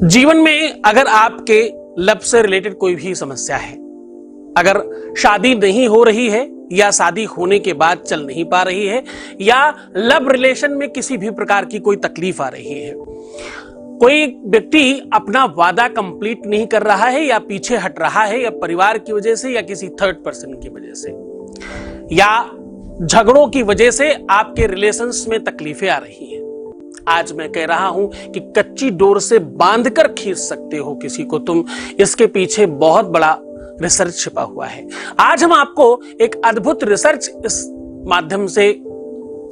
जीवन में अगर आपके लव से रिलेटेड कोई भी समस्या है, अगर शादी नहीं हो रही है या शादी होने के बाद चल नहीं पा रही है, या लव रिलेशन में किसी भी प्रकार की कोई तकलीफ आ रही है, कोई व्यक्ति अपना वादा कंप्लीट नहीं कर रहा है या पीछे हट रहा है, या परिवार की वजह से या किसी थर्ड पर्सन की वजह से या झगड़ों की वजह से आपके रिलेशंस में तकलीफें आ रही हैं, आज मैं कह रहा हूं कि कच्ची डोर से बांधकर खींच सकते हो किसी को तुम। इसके पीछे बहुत बड़ा रिसर्च छिपा हुआ है। आज हम आपको एक अद्भुत रिसर्च इस माध्यम से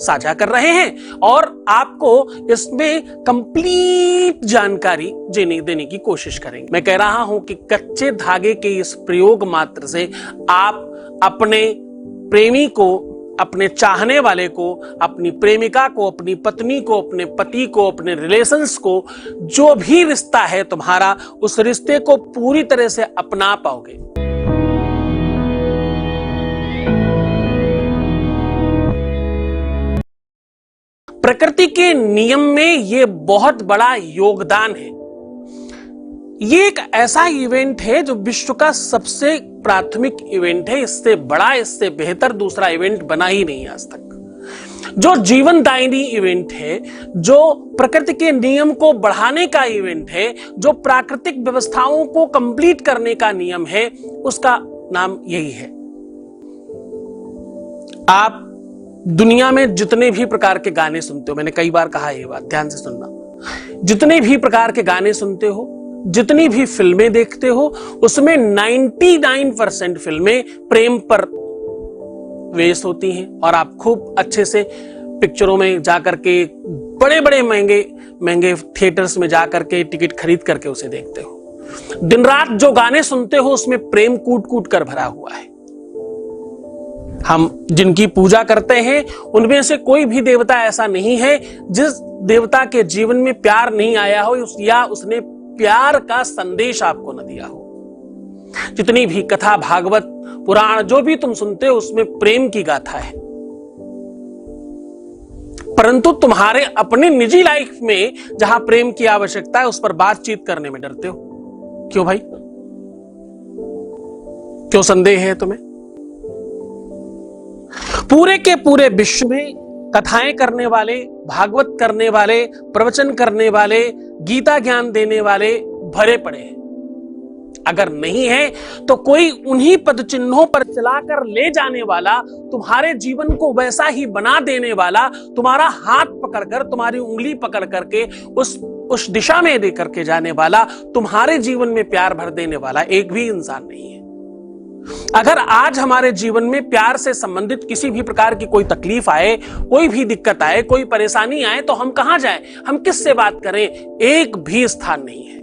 साझा कर रहे हैं और आपको इसमें कंप्लीट जानकारी देने की कोशिश करेंगे। मैं कह रहा हूं कि कच्चे धागे के इस प्रयोग मात्र से आप अपने प्रेमी को, अपने चाहने वाले को, अपनी प्रेमिका को, अपनी पत्नी को, अपने पति को, अपने रिलेशंस को, जो भी रिश्ता है तुम्हारा, उस रिश्ते को पूरी तरह से अपना पाओगे। प्रकृति के नियम में यह बहुत बड़ा योगदान है। ये एक ऐसा इवेंट है जो विश्व का सबसे प्राथमिक इवेंट है। इससे बड़ा, इससे बेहतर दूसरा इवेंट बना ही नहीं आज तक। जो जीवनदायिनी इवेंट है, जो प्रकृति के नियम को बढ़ाने का इवेंट है, जो प्राकृतिक व्यवस्थाओं को कंप्लीट करने का नियम है, उसका नाम यही है। आप दुनिया में जितने भी प्रकार के गाने सुनते हो, मैंने कई बार कहा ये बात, ध्यान से सुनना, जितने भी प्रकार के गाने सुनते हो, जितनी भी फिल्में देखते हो, उसमें 99% फिल्में प्रेम पर बेस्ड होती हैं और आप खूब अच्छे से पिक्चरों में जाकर के, बड़े बड़े महंगे थिएटर्स में जाकर के टिकट खरीद करके उसे देखते हो। दिन रात जो गाने सुनते हो उसमें प्रेम कूट कूट कर भरा हुआ है। हम जिनकी पूजा करते हैं उनमें से कोई भी देवता ऐसा नहीं है जिस देवता के जीवन में प्यार नहीं आया हो या उसने प्यार का संदेश आपको न दिया हो। जितनी भी कथा, भागवत, पुराण जो भी तुम सुनते हो उसमें प्रेम की गाथा है, परंतु तुम्हारे अपने निजी लाइफ में जहां प्रेम की आवश्यकता है उस पर बातचीत करने में डरते हो। क्यों भाई? क्यों संदेह है तुम्हें? पूरे के पूरे विश्व में कथाएं करने वाले, भागवत करने वाले, प्रवचन करने वाले, गीता ज्ञान देने वाले भरे पड़े हैं। अगर नहीं है तो कोई उन्हीं पद चिन्हों पर चलाकर ले जाने वाला, तुम्हारे जीवन को वैसा ही बना देने वाला, तुम्हारा हाथ पकड़कर, तुम्हारी उंगली पकड़ करके उस दिशा में दे करके जाने वाला, तुम्हारे जीवन में प्यार भर देने वाला एक भी इंसान नहीं है। अगर आज हमारे जीवन में प्यार से संबंधित किसी भी प्रकार की कोई तकलीफ आए, कोई भी दिक्कत आए, कोई परेशानी आए, तो हम कहां जाएं? हम किससे बात करें? एक भी स्थान नहीं है।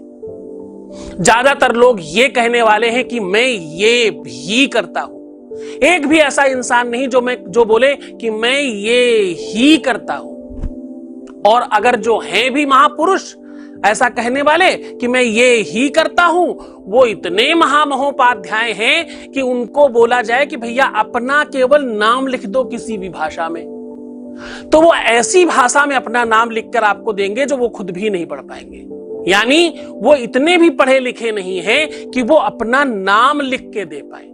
ज्यादातर लोग ये कहने वाले हैं कि मैं ये भी करता हूं। एक भी ऐसा इंसान नहीं जो बोले कि मैं ये ही करता हूं। और अगर जो है भी महापुरुष ऐसा कहने वाले कि मैं ये ही करता हूं, वो इतने महामहोपाध्याय हैं कि उनको बोला जाए कि भैया अपना केवल नाम लिख दो किसी भी भाषा में, तो वो ऐसी भाषा में अपना नाम लिखकर आपको देंगे जो वो खुद भी नहीं पढ़ पाएंगे। यानी वो इतने भी पढ़े लिखे नहीं हैं कि वो अपना नाम लिख के दे पाए।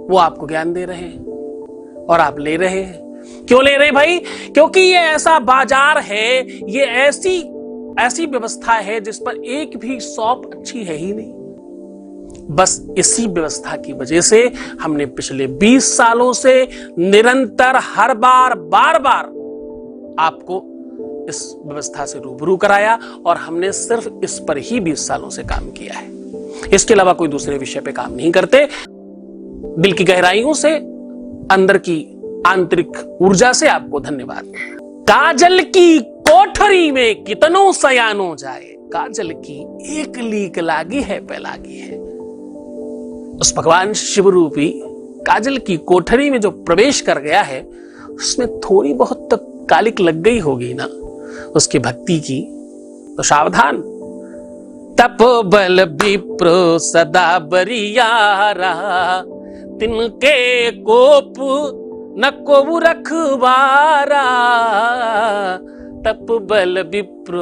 वो आपको ज्ञान दे रहे हैं और आप ले रहे हैं। क्यों ले रहे हैं भाई? क्योंकि ये ऐसा बाजार है, ये ऐसी व्यवस्था है जिस पर एक भी शॉप अच्छी है ही नहीं। बस इसी व्यवस्था की वजह से हमने पिछले 20 सालों से निरंतर हर बार आपको इस व्यवस्था से रूबरू कराया और हमने सिर्फ इस पर ही 20 सालों से काम किया है। इसके अलावा कोई दूसरे विषय पे काम नहीं करते। दिल की गहराइयों से, अंदर की आंतरिक ऊर्जा से आपको धन्यवाद। काजल की कोठरी में कितनों सयानो जाए, काजल की एक लीक लागी है पैलागी है। उस भगवान शिव रूपी काजल की कोठरी में जो प्रवेश कर गया है, उसमें थोड़ी बहुत तो कालिक लग गई होगी ना उसकी भक्ति की, तो सावधान। तप बल विप्र सदा बरियारा, तिनके कोप न को रखवारा। तप बल विप्र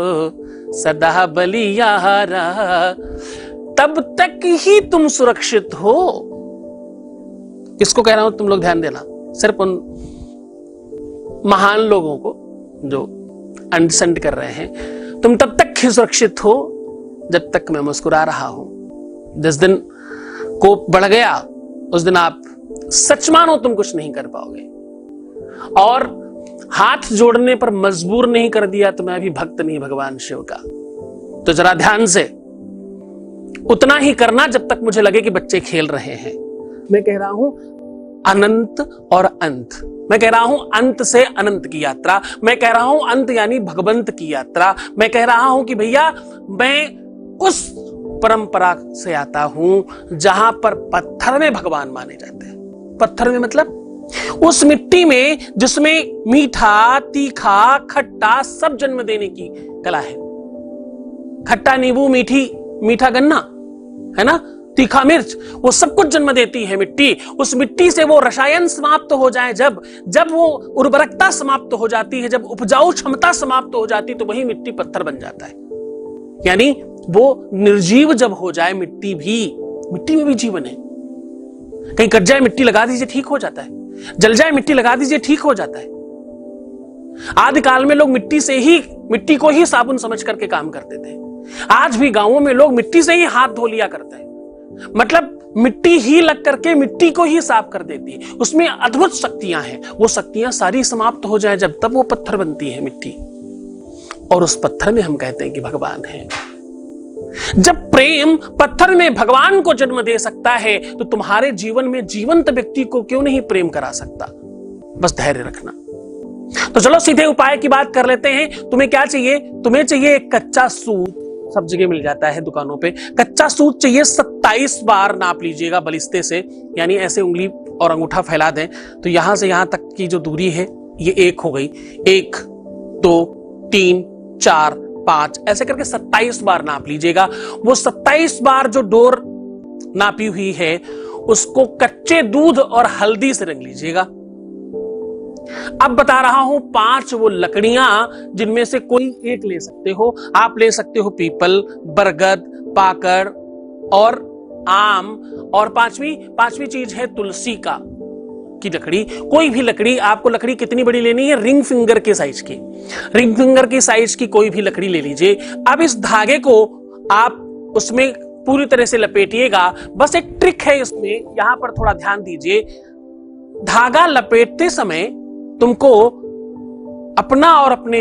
सदा बलियारा, तब तक ही तुम सुरक्षित हो। किसको कह रहा हूं तुम लोग ध्यान देना, सिर्फ उन महान लोगों को जो अंडरस्टैंड कर रहे हैं। तुम तब तक ही सुरक्षित हो जब तक मैं मुस्कुरा रहा हूं। जिस दिन कोप बढ़ गया उस दिन आप सच मानो तुम कुछ नहीं कर पाओगे, और हाथ जोड़ने पर मजबूर नहीं कर दिया तो मैं भी भक्त नहीं भगवान शिव का। तो जरा ध्यान से उतना ही करना जब तक मुझे लगे कि बच्चे खेल रहे हैं। मैं कह रहा हूं अनंत और अंत, मैं कह रहा हूं अंत से अनंत की यात्रा, मैं कह रहा हूं अंत यानी भगवंत की यात्रा। मैं कह रहा हूं कि भैया मैं उस परंपरा से आता हूं जहां पर पत्थर में भगवान माने जाते हैं। पत्थर में मतलब उस मिट्टी में जिसमें मीठा, तीखा, खट्टा सब जन्म देने की कला है। खट्टा नींबू, मीठा गन्ना, है ना, तीखा मिर्च, वो सब कुछ जन्म देती है मिट्टी। उस मिट्टी से वो रसायन समाप्त हो जाए, जब वो उर्वरकता समाप्त हो जाती है, जब उपजाऊ क्षमता समाप्त हो जाती, तो वही मिट्टी पत्थर बन जाता है। यानी वो निर्जीव जब हो जाए, मिट्टी में भी जीवन है। कहीं कट जाए मिट्टी लगा दीजिए ठीक हो जाता है, जल जाए मिट्टी लगा दीजिए ठीक हो जाता है। आदिकाल में लोग मिट्टी को ही साबुन समझ करके काम करते थे। आज भी गांवों में लोग मिट्टी से ही हाथ धो लिया करते हैं, मतलब मिट्टी ही लग करके मिट्टी को ही साफ कर देती है। उसमें अद्भुत शक्तियां हैं, वो शक्तियां सारी समाप्त हो जाए जब तब वो पत्थर बनती है मिट्टी, और उस पत्थर में हम कहते हैं कि भगवान है। जब प्रेम पत्थर में भगवान को जन्म दे सकता है तो तुम्हारे जीवन में जीवंत व्यक्ति को क्यों नहीं प्रेम करा सकता। बस धैर्य रखना। तो चलो सीधे उपाय की बात कर लेते हैं। तुम्हें क्या चाहिए? तुम्हें चाहिए एक कच्चा सूत, सब जगह मिल जाता है दुकानों पे। कच्चा सूत चाहिए, 27 बार नाप लीजिएगा बलिस्ते से, यानी ऐसे उंगली और अंगूठा फैला दें तो यहां से यहां तक की जो दूरी है ये 1 हो गई। 1 2 3 4 5 ऐसे करके 27 बार नाप लीजिएगा। वो 27 बार जो डोर नापी हुई है उसको कच्चे दूध और हल्दी से रंग लीजिएगा। अब बता रहा हूं 5 वो लकड़ियां जिनमें से कोई एक ले सकते हो। आप ले सकते हो पीपल, बरगद, पाकड़ और आम, और पांचवी चीज है तुलसी की लकड़ी। कोई भी लकड़ी, आपको लकड़ी कितनी बड़ी लेनी है? रिंग फिंगर के साइज की, रिंग फिंगर की साइज की कोई भी लकड़ी ले लीजिए। अब इस धागे को आप उसमें पूरी तरह से लपेटिएगा। बस एक ट्रिक है इसमें, यहां पर थोड़ा ध्यान दीजिए। धागा लपेटते समय तुमको अपना और अपने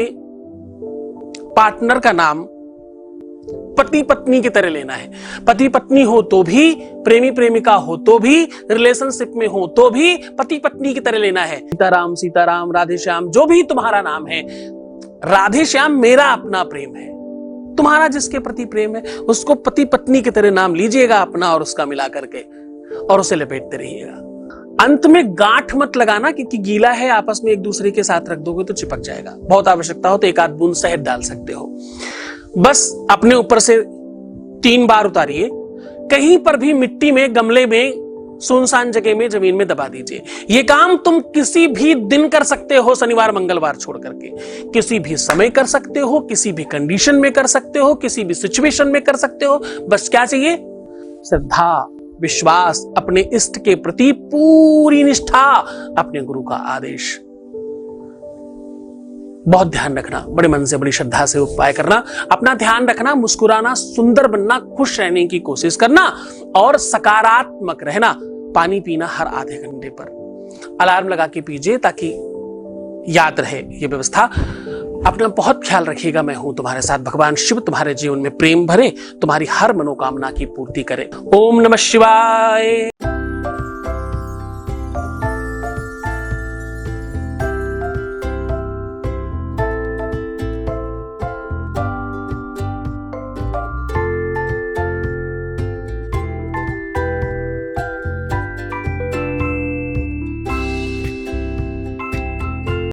पार्टनर का नाम पति पत्नी की तरह लेना है। पति पत्नी हो तो भी, प्रेमी प्रेमिका हो तो भी, रिलेशनशिप में हो तो भी पति पत्नी की तरह लेना है। सीताराम, सीताराम, राधे श्याम, जो भी तुम्हारा नाम है, राधे श्याम मेरा अपना प्रेम है। तुम्हारा जिसके प्रति प्रेम है उसको पति पत्नी की तरह नाम लीजिएगा अपना और उसका मिला करके, और उसे लपेटते रहिएगा। अंत में गांठ मत लगाना, क्योंकि गीला है, आपस में एक दूसरे के साथ रख दोगे तो चिपक जाएगा। बहुत आवश्यकता हो तो 1 आध बूंद शहद डाल सकते हो। बस अपने ऊपर से 3 बार उतारिए। कहीं पर भी मिट्टी में, गमले में, सुनसान जगह में, जमीन में दबा दीजिए। यह काम तुम किसी भी दिन कर सकते हो, शनिवार मंगलवार छोड़ करके। किसी भी समय कर सकते हो, किसी भी कंडीशन में कर सकते हो, किसी भी सिचुएशन में कर सकते हो। बस क्या चाहिए? श्रद्धा, विश्वास, अपने इष्ट के प्रति पूरी निष्ठा, अपने गुरु का आदेश। बहुत ध्यान रखना, बड़े मन से, बड़ी श्रद्धा से उपाय करना। अपना ध्यान रखना, मुस्कुराना, सुंदर बनना, खुश रहने की कोशिश करना और सकारात्मक रहना। पानी पीना हर आधे घंटे पर, अलार्म लगा के पीजिए ताकि याद रहे ये व्यवस्था। अपना बहुत ख्याल रखिएगा। मैं हूं तुम्हारे साथ। भगवान शिव तुम्हारे जीवन में प्रेम भरे, तुम्हारी हर मनोकामना की पूर्ति करे। ओम नमः शिवाय।